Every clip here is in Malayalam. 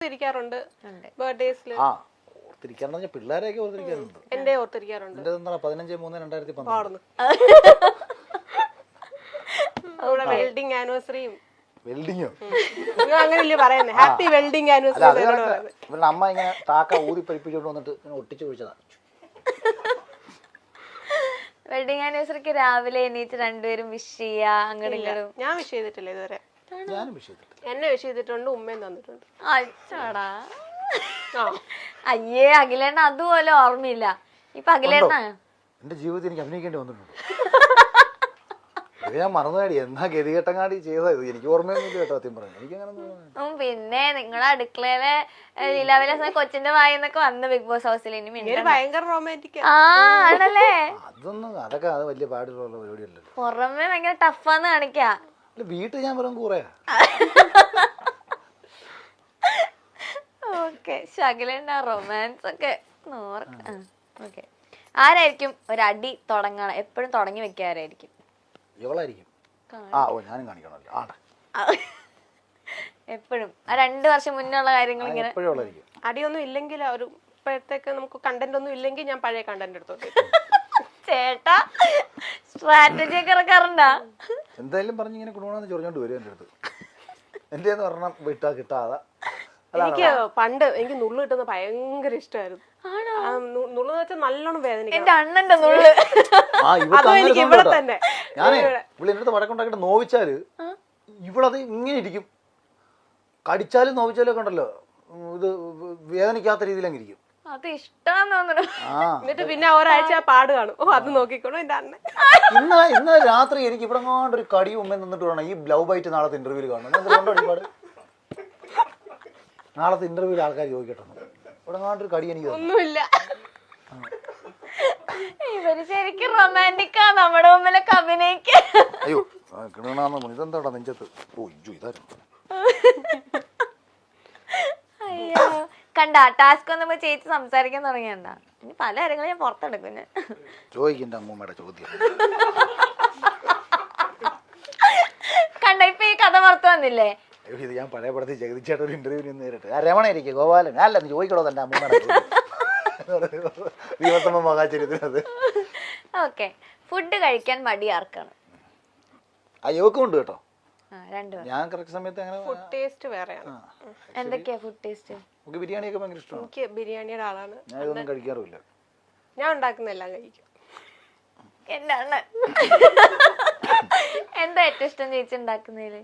ഓർത്തിരിക്കാറുണ്ട് ബർത്ത്ഡേസിൽ. ആ ഓർത്തിരിക്കാന്ന് പറഞ്ഞാൽ പിള്ളേരെയൊക്കെ ഓർത്തിരിക്കാറുണ്ട്. എന്റെ ഓർത്തിരിക്കാറുണ്ട്. എന്റെ 15/3/2012. അവിടെ വെൽഡിംഗ് ആനിവേഴ്സറിയും. വെൽഡിങ്ങോ? അങ്ങനെയല്ലേ പറയുന്നത്, ഹാപ്പി വെൽഡിംഗ് ആനിവേഴ്സറി. ഇവരുടെ അമ്മ ഇങ്ങനെ താക്ക ഊതി പരിപ്പിച്ചോണ്ട് വന്നിട്ട് ഇങ്ങനെ ഒട്ടിച്ചു ചോദിച്ചതാ. വെഡിങ് ആനിവേഴ്സറിക്ക് രാവിലെ എണീറ്റ് രണ്ടുപേരും വിഷ് ചെയ്യാ അങ്ങോട്ടും ഇങ്ങോട്ടും. ഞാൻ വിഷ് ചെയ്തിട്ടില്ല ഇതുവരെ. ഞാനും വിഷ് ചെയ്തിട്ട്. എന്നെ വിഷ് ചെയ്തിട്ടുണ്ട്, ഉമ്മയും തന്നിട്ടുണ്ട്. അച്ഛടാ അയ്യേ അഖിലേണ്ണ അതുപോലെ ഓർമ്മയില്ല. ഇപ്പൊ അഖിലേണ്ണ എന്റെ ജീവിതത്തിൽ എനിക്ക് അഭിനയിക്കേണ്ടി വന്നിട്ടുണ്ട്. ഇത് ഞാൻ മറന്നുകാടി എന്നാ ഗതികെട്ടങ്ങാടി ചെയ്തത് എനിക്ക് ഓർമ്മയൊന്നുമില്ല കേട്ടോ. സത്യം പറഞ്ഞു എനിക്കങ്ങനെ. പിന്നെ നിങ്ങളുടെ അടുക്കളയിലെ ലീലാവിലാസ കൊച്ചിന്റെ വായിന്നൊക്കെ വന്ന് ബിഗ് ബോസ് ഹൗസിൽ ഇനി ഭയങ്കര റൊമാൻറ്റിക്. ആ ആണല്ലേ. അതൊക്കെ അത് വലിയ പാടുള്ള പരിപാടിയല്ലോ. പുറമെ ഭയങ്കര ടഫാന്ന് കാണിക്കാ. വീട്ടിൽ ഞാൻ വെറും കൂറയാ. ഓക്കെ ശകലണ്ട റൊമാൻസ് ഒക്കെ ഓക്കെ. ആരായിരിക്കും ഒരടി തുടങ്ങണം എപ്പോഴും തുടങ്ങി വെക്കാരായിരിക്കും? ഇവളായിരിക്കും. ഞാനും കാണിക്കണല്ലോ. എപ്പോഴും ആ 2 വർഷം മുന്നുള്ള കാര്യങ്ങൾ ഇങ്ങനെ അടിയൊന്നും ഇല്ലെങ്കിൽ ഒരു ഇപ്പോഴത്തേക്ക് നമുക്ക് കണ്ടന്റ് ഒന്നും ഇല്ലെങ്കിൽ ഞാൻ പഴയ കണ്ടന്റ് എടുത്തോട്ടെ. ചേട്ടാ സ്ട്രാറ്റജി ഒക്കെ ഇറക്കാറുണ്ടാ? എന്തായാലും പറഞ്ഞിങ്ങനെ കുടുംബാന്ന് ചൊറിഞ്ഞോണ്ട് വരും എന്റെ അടുത്ത്. എന്റെ പറഞ്ഞാൽ വിട്ടാ കിട്ടാതെ. എനിക്ക് പണ്ട് എനിക്ക് നുള്ളു കിട്ടുന്ന ഭയങ്കര ഇഷ്ടമായിരുന്നു. നുള്ളു വെച്ചാൽ നല്ലോണം വേദന. എന്റെ അണ്ണന്റെ നുള്ളു ഇവിടെ തന്നെ. ഞാനേ ഇവിടെ എന്റെ അടുത്ത് വടക്കുണ്ടാക്കിട്ട് നോവിച്ചാല് ഇവളത് ഇങ്ങനെ ഇരിക്കും. കടിച്ചാലും നോവിച്ചാലും ഒക്കെ ഉണ്ടല്ലോ, ഇത് വേദനിക്കാത്ത രീതിയിലങ്ങ് ഇരിക്കും. അത് ഇഷ്ടമാന്ന് തോന്നുന്നു. എന്നിട്ട് പിന്നെ ഒരാഴ്ച പാട് കാണും. അത് നോക്കിക്കോളൂ എന്റെ അണ്ണൻ. ഇന്നലെ രാത്രി എനിക്ക് ഇവിടെ ഒരു കടിയും ഉമ്മ നിന്നിട്ട് വേണം ഈ ലവ് ബൈറ്റ് നാളത്തെ ഇന്റർവ്യൂല് കാണണം. ഒരുപാട് നാളത്തെ ഇന്റർവ്യൂല് ആൾക്കാർ ചോദിക്കട്ടെ ഇവിടെ ഒരു കടി എനിക്ക് ഒന്നുമില്ല. ഇവര് ശരിക്കും റൊമാൻറ്റിക്കാ നമ്മുടെ മുമ്പിലൊക്കെ അഭിനയിക്ക. അയ്യോ കിണാന്ന് ഇതെന്താടാ നെഞ്ചത്ത്. ഇതായിരുന്നു. അയ്യോ കണ്ട ടാസ്ക് വന്നപ്പോ ചേച്ചി സംസാരിക്കാൻ തുടങ്ങിയണ്ട. ഇനി പല കാര്യങ്ങളും ഞാൻ പുറത്തെടുക്കും. ഞാൻ ചോദിക്കണ്ട അമ്മൂമ്മയുടെ ചോദ്യം. കണ്ട ഇപ്പൊ ഈ കഥ പുറത്ത് വന്നില്ലേ? ഇത് ഞാൻ പഴയ പടത്തിൽ ജഗതിച്ചേട്ട ഒരു ഇന്റർവ്യൂ നേരിട്ട് രമണയിരിക്കും ഗോപാലൻ അല്ല ചോദിക്കണോ തന്നെ അമ്മൂമ്മയുടെ ദിവസമ്മ മഹാചരിത്രത്. ഓക്കെ ഫുഡ് കഴിക്കാൻ മടി ആർക്കാണ്? യോക്കും ഉണ്ട് കേട്ടോ. ഞാൻ കറക്റ്റ് സമയത്ത് അങ്ങനെ. ഫുഡ് ടേസ്റ്റ് വേറെയാണ്. എന്തൊക്കെയാ ഫുഡ് ടേസ്റ്റ്? നമുക്ക് ബിരിയാണിയൊക്കെ ഭയങ്കര ഇഷ്ടമാണ്. എനിക്ക് ബിരിയാണിയുടെ ആളാണ്. ഞാൻ ഇതൊന്നും കഴിക്കാറില്ല. ഞാൻ ഉണ്ടാക്കുന്ന എല്ലാം കഴിക്കും. എന്റെ അണ്ണൻ എന്താ ഏറ്റവും ഇഷ്ടം ചേച്ചി ഉണ്ടാക്കുന്നതില്?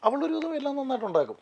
അവളൊരു എല്ലാം നന്നായിട്ട് ഉണ്ടാക്കും.